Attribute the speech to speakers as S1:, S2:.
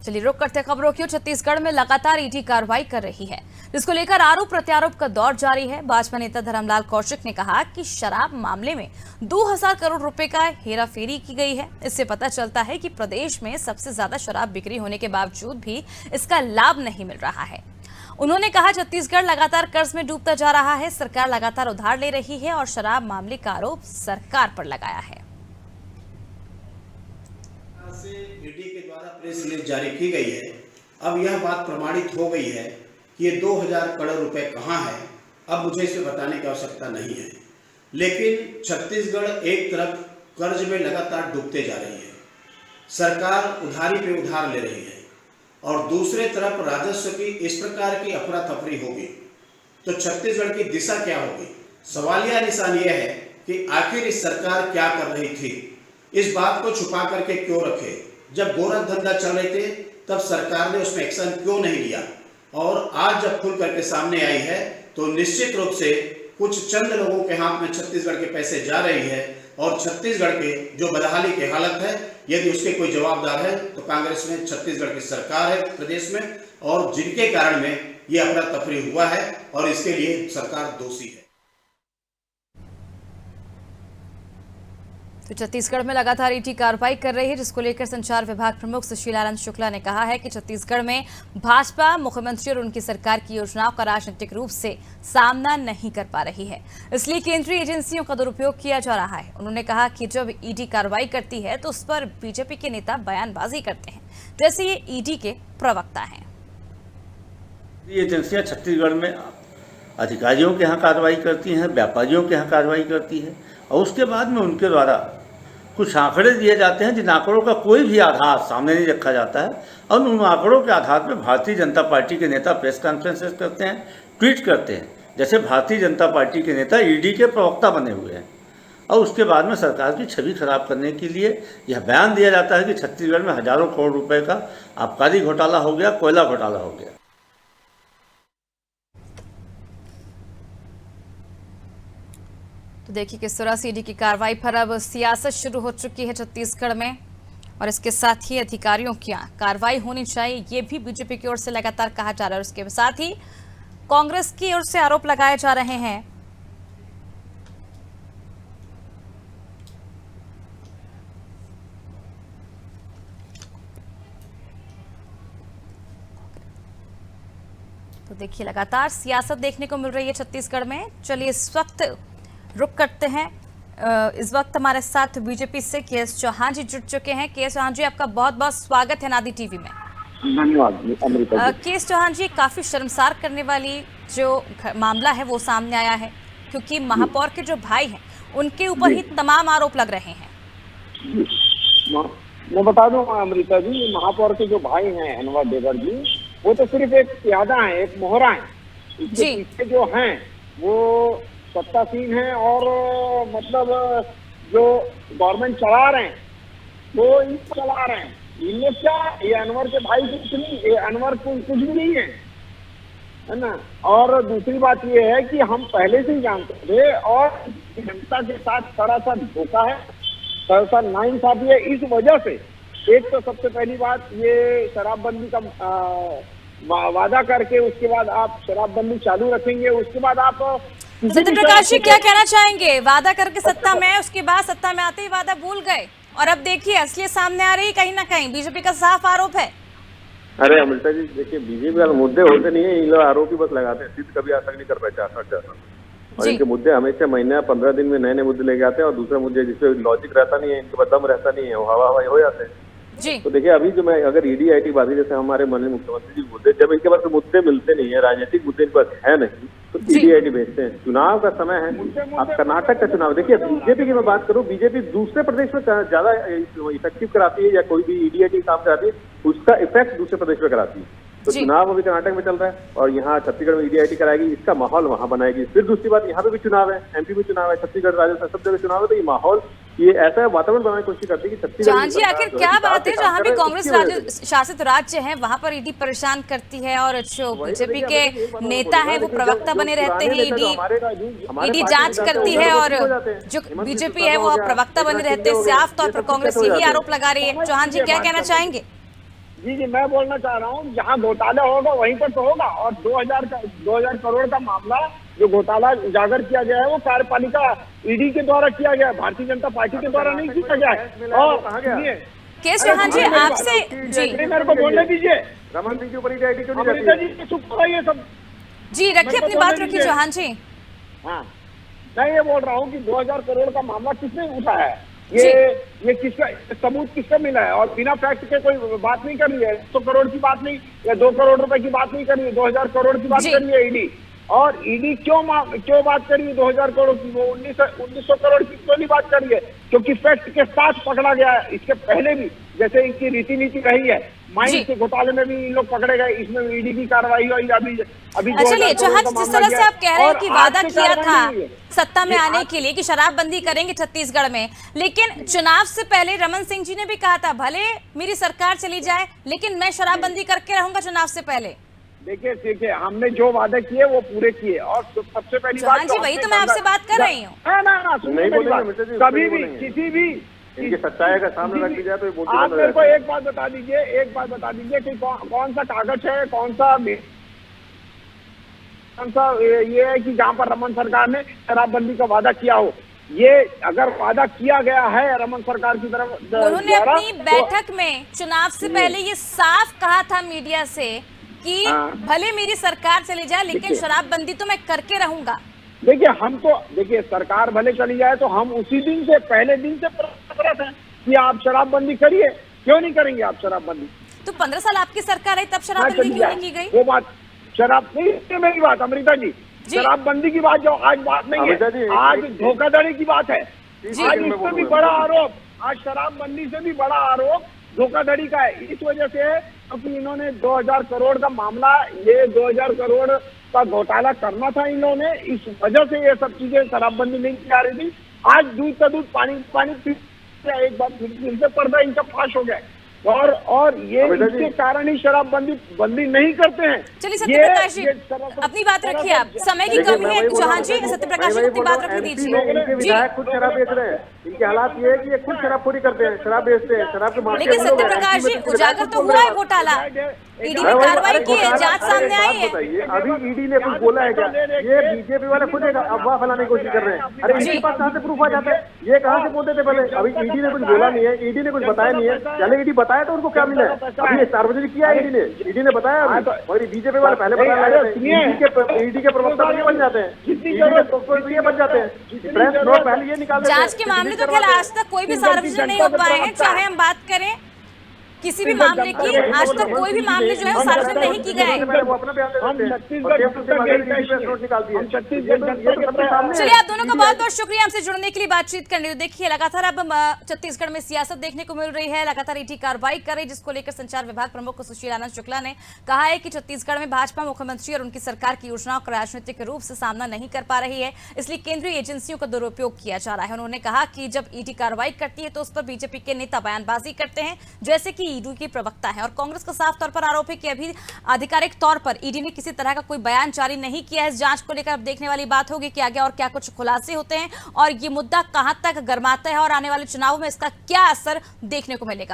S1: चलिए रुक करते खबरों की। छत्तीसगढ़ में लगातार ईडी कार्रवाई कर रही है, जिसको लेकर आरोप प्रत्यारोप का दौर जारी है। भाजपा नेता धर्मलाल कौशिक ने कहा कि शराब मामले में 2000 करोड़ रुपए का हेराफेरी की गई है। इससे पता चलता है कि प्रदेश में सबसे ज्यादा शराब बिक्री होने के बावजूद भी इसका लाभ नहीं मिल रहा है। उन्होंने कहा छत्तीसगढ़ लगातार कर्ज में डूबता जा रहा है, सरकार लगातार उधार ले रही है और शराब मामले का आरोप सरकार पर लगाया है।
S2: ईडी के द्वारा प्रेस रिलीज जारी की गई है। अब यह बात प्रमाणित हो गई है कि ये 2000 करोड़ रुपए कहां है। अब मुझे इसे बताने की आवश्यकता नहीं है, लेकिन छत्तीसगढ़ एक तरफ कर्ज में लगातार डूबते जा रही है, सरकार उधारी पे उधार ले रही है, और दूसरे तरफ राजस्व की इस प्रकार की अफरा तफरी होगी तो छत्तीसगढ़ की दिशा क्या होगी। सवालिया निशान यह है कि आखिर इस सरकार क्या कर रही थी, इस बात को छुपा करके क्यों रखे। जब गोरख धंधा चल रहे थे तब सरकार ने उसमें एक्शन क्यों नहीं लिया, और आज जब खुल करके सामने आई है तो निश्चित रूप से कुछ चंद लोगों के हाथ में छत्तीसगढ़ के पैसे जा रही है, और छत्तीसगढ़ के जो बदहाली की हालत है, यदि उसके कोई जवाबदार है तो कांग्रेस में छत्तीसगढ़ की सरकार है प्रदेश में, और जिनके कारण में ये अफरा तफरी हुआ है, और इसके लिए सरकार दोषी है।
S1: तो छत्तीसगढ़ में लगातार ईडी कार्रवाई कर रही है, जिसको लेकर संचार विभाग प्रमुख सुशीलानंद शुक्ला ने कहा है कि छत्तीसगढ़ में भाजपा मुख्यमंत्री और उनकी सरकार की योजनाओं का राजनीतिक रूप से सामना नहीं कर पा रही है, इसलिए केंद्रीय एजेंसियों का दुरुपयोग किया जा रहा है। उन्होंने कहा कि जब ईडी कार्रवाई करती है तो उस पर बीजेपी के नेता बयानबाजी करते हैं, जैसे ये ईडी के प्रवक्ता हैं।
S3: एजेंसियां छत्तीसगढ़ में अधिकारियों के यहाँ कार्रवाई करती हैं, व्यापारियों के यहाँ कार्रवाई करती है, और उसके बाद में उनके द्वारा कुछ आंकड़े दिए जाते हैं जिन आंकड़ों का कोई भी आधार सामने नहीं रखा जाता है, और उन आंकड़ों के आधार पर भारतीय जनता पार्टी के नेता प्रेस कॉन्फ्रेंसेस करते हैं, ट्वीट करते हैं, जैसे भारतीय जनता पार्टी के नेता ईडी के प्रवक्ता बने हुए हैं, और उसके बाद में सरकार की छवि खराब करने के लिए यह बयान दिया जाता है कि छत्तीसगढ़ में हजारों करोड़ रुपए का आबकारी घोटाला हो गया, कोयला घोटाला हो गया।
S1: तो देखिए किस तरह से ईडी की कार्रवाई पर अब सियासत शुरू हो चुकी है छत्तीसगढ़ में, और इसके साथ ही अधिकारियों की कार्रवाई होनी चाहिए, ये भी बीजेपी की ओर से लगातार कहा जा रहा है। और इसके साथ ही कांग्रेस की ओर से आरोप लगाए जा रहे हैं तो देखिए लगातार सियासत देखने को मिल रही है छत्तीसगढ़ में। चलिए इस वक्त रुक करते हैं। इस वक्त हमारे साथ बीजेपी से केएस चौहान जी जुड़ चुके हैं। केएस चौहान जी, आपका बहुत बहुत स्वागत है नादी टीवी में।
S4: धन्यवाद।
S1: केएस चौहान जी, काफी शर्मसार करने वाली जो मामला है वो सामने आया है, क्योंकि महापौर के जो भाई हैं उनके ऊपर ही तमाम आरोप लग रहे हैं।
S4: मैं बता दूं अमृता जी, महापौर के जो भाई हैं अनवर देवर जी, वो तो सिर्फ एक प्यादा है, एक मोहरा है। इसके पीछे जो हैं वो सत्तासीन हैं, और मतलब जो गवर्नमेंट चला रहे हैं वो इनको चला रहे हैं। इनमें क्या, ये अनवर के भाई कुछ नहीं, ये अनवर कुछ भी नहीं है ना। और दूसरी बात ये है कि हम पहले से ही जानते थे, और जनता के साथ सरासर धोखा है, सरासर नाइंसाफी है। इस वजह से एक तो सबसे पहली बात, ये शराबबंदी का वादा करके उसके बाद आप शराबबंदी चालू रखेंगे, उसके बाद आप
S1: सत्यप्रकाश जी क्या कहना चाहेंगे? वादा करके सत्ता में, उसके बाद सत्ता में आते ही वादा भूल गए, और अब देखिए असलियत सामने आ रही है। कहीं ना कहीं बीजेपी का साफ आरोप है।
S5: अरे अमृता जी, देखिए बीजेपी वाले मुद्दे होते नहीं है, इन लोग आरोप ही बस लगाते हैं, सिद्ध कभी आज तक नहीं कर पाए 4 साल। और इनके मुद्दे हमेशा महीने 15 दिन में नए नए मुद्दे लेके आते हैं, और दूसरे मुद्दे जिसपे लॉजिक रहता नहीं है, इनके पास दम रहता नहीं है, वो हवा हवाई हो जाते हैं। तो देखिए अभी जो मैं अगर ईडी आईटी बात, जैसे हमारे माननीय मुख्यमंत्री जी मुद्दे, जब इनके पास मुद्दे मिलते नहीं है, राजनीतिक मुद्दे इनके पास है नहीं, तो ईडी आईटी भेजते हैं। चुनाव का समय है, अब कर्नाटक का चुनाव देखिए, बीजेपी की मैं बात करूं, बीजेपी दूसरे प्रदेश में ज्यादा इफेक्टिव कराती है, या कोई भी ईडी आईटी काम कराती है, उसका इफेक्ट दूसरे प्रदेश में कराती है। तो चुनाव अभी कर्नाटक में चल रहा है, और यहाँ छत्तीसगढ़ में ईडी आईटी कराएगी, इसका माहौल वहां बनाएगी। फिर दूसरी बात, यहाँ पे भी चुनाव है, एमपी में चुनाव है, छत्तीसगढ़ राजस्थान सब जगह चुनाव है, तो ये माहौल, ये ऐसा वातावरण बनाने की कोशिश करती है कि
S1: छत्तीसगढ़ जी आखिर क्या बात है, जहाँ भी कांग्रेस शासित राज्य है वहाँ पर ईडी परेशान करती है, और जो बीजेपी के नेता है वो प्रवक्ता बने रहते हैं, ईडी जांच करती है, और जो बीजेपी है वो प्रवक्ता बने रहते हैं। साफ तौर पर कांग्रेस यही आरोप लगा रही है। चौहान जी क्या कहना चाहेंगे?
S4: जी मैं बोलना चाह रहा हूँ, जहाँ घोटाला होगा वहीं पर तो होगा। और 2000 करोड़ का मामला जो घोटाला उजागर किया गया है वो कार्यपालिका ईडी के द्वारा किया गया है, भारतीय जनता पार्टी के द्वारा नहीं किया गया है। और सुनिए,
S1: के चौहान जी आपसे जी
S4: मेरे को बोलने दीजिए।
S5: रमन सिंह के ऊपर ईडी क्यों नहीं
S4: अमृता
S5: जाती
S4: जी चुप करो, ये सब
S1: जी रखिए अपनी बात रखिए चौहान जी।
S4: हाँ, मैं ये बोल रहा हूँ कि 2000 करोड़ का मामला किसने उठाया है, ये किसका सबूत किसका मिला है, और बिना फैक्ट के कोई बात नहीं कर रही है। 100 करोड़ की बात नहीं या 2 करोड़ रुपए की बात नहीं कर रही है, 2000 करोड़ की बात
S1: जी।
S4: कर रही है ईडी। और ईडी क्यों बात कर रही है 2000 करोड़ की, वो 1900 करोड़ की क्यों नहीं बात कर रही है? क्योंकि फैक्ट के साथ पकड़ा गया है। इसके पहले भी जैसे इनकी रीति नीति रही है, माइंड के घोटाले में भी इन लोग पकड़े गए, इसमें ईडी की कार्रवाई हुई। अभी
S1: चलिए चौहान, जिस तरह से आप कह रहे हैं कि वादा किया था सत्ता में आने के लिए कि शराबबंदी करेंगे छत्तीसगढ़ में, लेकिन चुनाव से पहले रमन सिंह जी ने भी कहा था भले मेरी सरकार चली जाए लेकिन मैं शराबबंदी करके रहूंगा चुनाव से पहले।
S4: देखिए हमने जो वादे किए वो पूरे किए। और सबसे पहली बात
S1: चौहान जी वही तो मैं आपसे बात कर रही हूँ।
S4: ना सुनिए मेरी बात, कभी भी किसी भी
S5: इनकी सच्चाई का सामने रख दी जाए तो ये बोलते
S4: आप
S5: बंद हो
S4: मेरे को
S5: जाते हैं।
S4: एक बात बता दीजिए कि कौन सा कागज है, कौन सा ये है कि जहाँ पर रमन सरकार ने शराबबंदी का वादा किया हो। ये अगर वादा किया गया है रमन सरकार की तरफ
S1: उन्होंने अपनी बैठक में चुनाव से पहले ये साफ कहा था मीडिया से कि भले मेरी सरकार चली जाए लेकिन शराबबंदी तो मैं करके रहूंगा।
S4: देखिए सरकार भले चली जाए तो हम उसी दिन से पहले दिन से प्रयासरत हैं कि आप शराबबंदी करिए। क्यों नहीं करेंगे आप शराबबंदी?
S1: तो 15 साल आपकी सरकार है तब शराबबंदी क्यों नहीं की गई?
S4: वो बात शराब नहीं, मेरी बात अमृता जी, शराबबंदी की बात जो आज बात नहीं है, आज धोखाधड़ी की बात है। आज इससे भी बड़ा आरोप, आज शराबबंदी से भी बड़ा आरोप धोखाधड़ी का है। इस वजह से क्योंकि इन्होंने 2000 करोड़ का मामला, ये 2000 करोड़ का घोटाला करना था इन्होंने, इस वजह से ये सब चीजें शराबबंदी नहीं की जा रही थी। आज दूध का दूध पानी पी एक बार फिर से पर्दा इनका फाश हो गया और ये इसके कारण ही शराबबंदी नहीं करते हैं।
S1: चलिए सत्यप्रकाश जी अपनी बात रखिए, आप समय की कमी है। चौहान जी सत्यप्रकाश जी अपनी बात रखने दीजिए।
S5: इनके विधायक खुद शराब बेच रहे हैं। इनके हालात ये है कि ये खुद शराबखोरी करते हैं, शराब बेचते हैं, शराब के माफिया।
S1: लेकिन सत्यप्रकाश जी उजागर तो हुआ है घोटाला, ईडी ने कार्रवाई की है, जांच सामने आई है।
S5: अभी ईडी ने कुछ बोला है क्या? ये बीजेपी वाले खुद अफवाह फैलाने की कोशिश कर रहे हैं। अरे इनके पास कहाँ से प्रूफ आ जाता है? ये कहाँ से बोलते थे पहले? अभी ईडी ने कुछ बोला नहीं है, ईडी ने कुछ बताया नहीं है। पहले ईडी बताया तो उनको क्या मिला है? अभी सार्वजनिक किया है ईडी ने बताया। और बीजेपी वाले पहले बता रहे थे ईडी के प्रवक्ता ये बन जाते हैं, ये बन जाते हैं। प्रेस नोट पहले ये निकाल देते हैं।
S1: जांच के मामले तो खैर आज तक कोई भी सार्वजनिक नहीं हो पाए हैं, चाहे हम बात करें किसी भी मामले की, आज तक कोई भी मामले जो है वो सार्वजनिक नहीं की गए। चलिए आप दोनों का बहुत बहुत शुक्रिया हमसे जुड़ने के लिए, बातचीत करने के लिए। देखिए लगातार अब छत्तीसगढ़ में सियासत देखने को मिल रही है, लगातार ईडी कार्रवाई कर रही है, जिसको लेकर संचार विभाग प्रमुख सुशील आनंद शुक्ला ने कहा है कि छत्तीसगढ़ में भाजपा मुख्यमंत्री और उनकी सरकार की योजनाओं का राजनीतिक रूप से सामना नहीं कर पा रही है, इसलिए केंद्रीय एजेंसियों का दुरुपयोग किया जा रहा है। उन्होंने कहा कि जब ईडी कार्रवाई करती है तो उस पर बीजेपी के नेता बयानबाजी करते हैं, जैसे कि ईडी के प्रवक्ता है। और कांग्रेस का साफ तौर पर आरोप है कि अभी आधिकारिक तौर पर ईडी ने किसी तरह का कोई बयान जारी नहीं किया है। इस जांच को लेकर अब देखने वाली बात होगी कि आगे और क्या कुछ खुलासे होते हैं और ये मुद्दा कहां तक गर्माता है और आने वाले चुनाव में इसका क्या असर देखने को मिलेगा।